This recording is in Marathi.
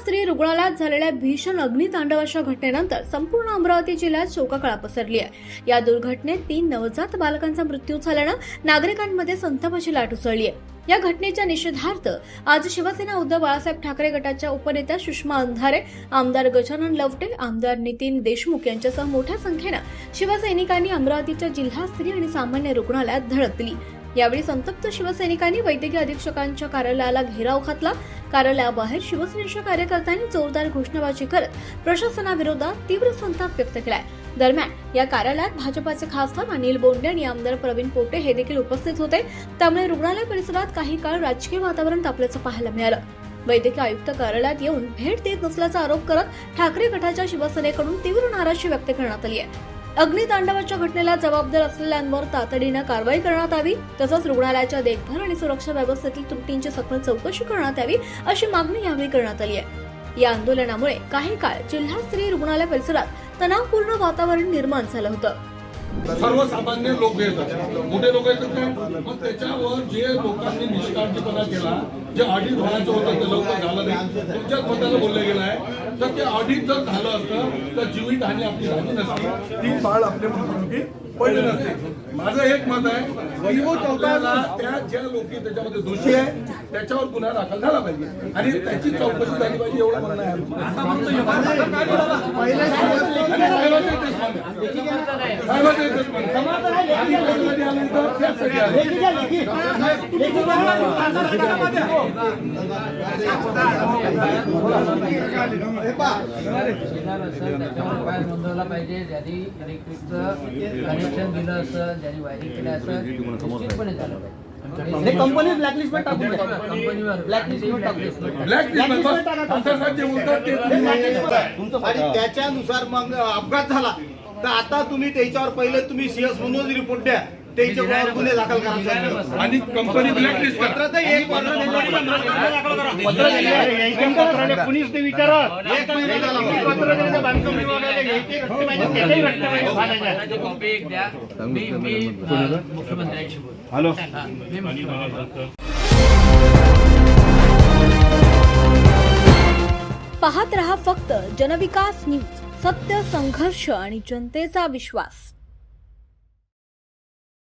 स्त्री रुग्णालयात झालेल्या भीषण अग्नितांडवाच्या घटनेनंतर संपूर्ण अमरावती जिल्ह्यात शोककळा पसरली आहे। या दुर्घटनेत 3 नवजात बालकांचा मृत्यू झाल्यानं नागरिकांमध्ये संतापाची लाट उसळली आहे। या घटनेच्या निषेधार्थ आज शिवसेना उद्धव बाळासाहेब ठाकरे गटाच्या उपनेत्या सुषमा अंधारे, आमदार गजानन लवटे, आमदार नितीन देशमुख यांच्यासह मोठ्या संख्येनं शिवसैनिकांनी अमरावतीच्या जिल्हा स्त्री आणि सामान्य रुग्णालयात धडक दिली। यावेळी संतप्त शिवसैनिकांनी वैद्यकीय अधीक्षकांच्या कार्यालयाला घेराव घातला। कार्यालयाबाहेर शिवसेनेच्या कार्यकर्त्यांनी जोरदार घोषणाबाजी करत प्रशासनाविरोधात तीव्र संताप व्यक्त केलाय। दरम्यान या कार्यालयात भाजपाचे खासदार अनिल बोंडे आणि आमदार प्रवीण पोटे हे देखील उपस्थित होते। त्यामुळे रुग्णालय परिसरात काही काळ राजकीय वातावरण तापल्याचं पाहायला मिळालं। वैद्यकीय आयुक्त कार्यालयात येऊन भेट देत नसल्याचा आरोप करत ठाकरे गटाच्या शिवसेनेकडून तीव्र नाराजी व्यक्त करण्यात आली आहे। अग्नितांडवाच्या घटनेला जबाबदार असलेल्यांवर तातडीने कारवाई करण्यात यावी, तसंच रुग्णालयाच्या देखभाल आणि सुरक्षा व्यवस्थेतील त्रुटींची सखोल चौकशी करण्यात यावी अशी मागणी यावेळी करण्यात आली आहे। या आंदोलनामुळे काही काळ जिल्हा स्त्री रुग्णालय परिसरात तणावपूर्ण वातावरण निर्माण झालं होतं। सर्वसामान्य लोक येतात, मोठे लोक येतात काय, मग त्याच्यावर जे लोकांनी निष्काळजीपणा केला, जे ऑडिट व्हायचं होतं ते लवकर झालं नाही, तुमच्याच मतानं बोललं गेलं आहे, तर ते ऑडिट जर झालं असतं तर जीवितहानी आपली झाली नसती, 3 बाळ आपले मृत्युमुखी पडले नसते। माझं एक मत आहे, त्या ज्या लोकी त्याच्यामध्ये दोषी आहे त्याच्यावर गुन्हा दाखल झाला पाहिजे आणि त्याची चौकशी झाली पाहिजे, एवढं म्हणणं आहे। नोंदवला पाहिजे, ज्यांनी इलेक्ट्रिकचं कनेक्शन दिलं असं, ज्यांनी वायरिंग केलं असं निश्चितपणे झालं पाहिजे। कंपनी ब्लॅकलिस्टवर टाकून आणि त्याच्यानुसार मग अपघात झाला तर आता तुम्ही त्याच्यावर पहिले तुम्ही सीएस म्हणून रिपोर्ट द्या, त्याच्यावर गुन्हे दाखल करा आणि कंपनी ब्लॅकलिस्ट करा। पत्र तर एक पत्र कुणीच ते विचारा, एक महिना झाला पत्र दिलं बांधकाम विभागाला घ्यायचे रस्ते पाहिजे, त्याच्याही रस्ते पाहिजे कॉपी एक द्या, मी मुख्यमंत्र्यांशी बोलतो। हॅलो मी मुख्यमंत्री पाहत रहा फक्त जनविकास न्यूज, सत्य, संघर्ष आणि जनतेचा विश्वास।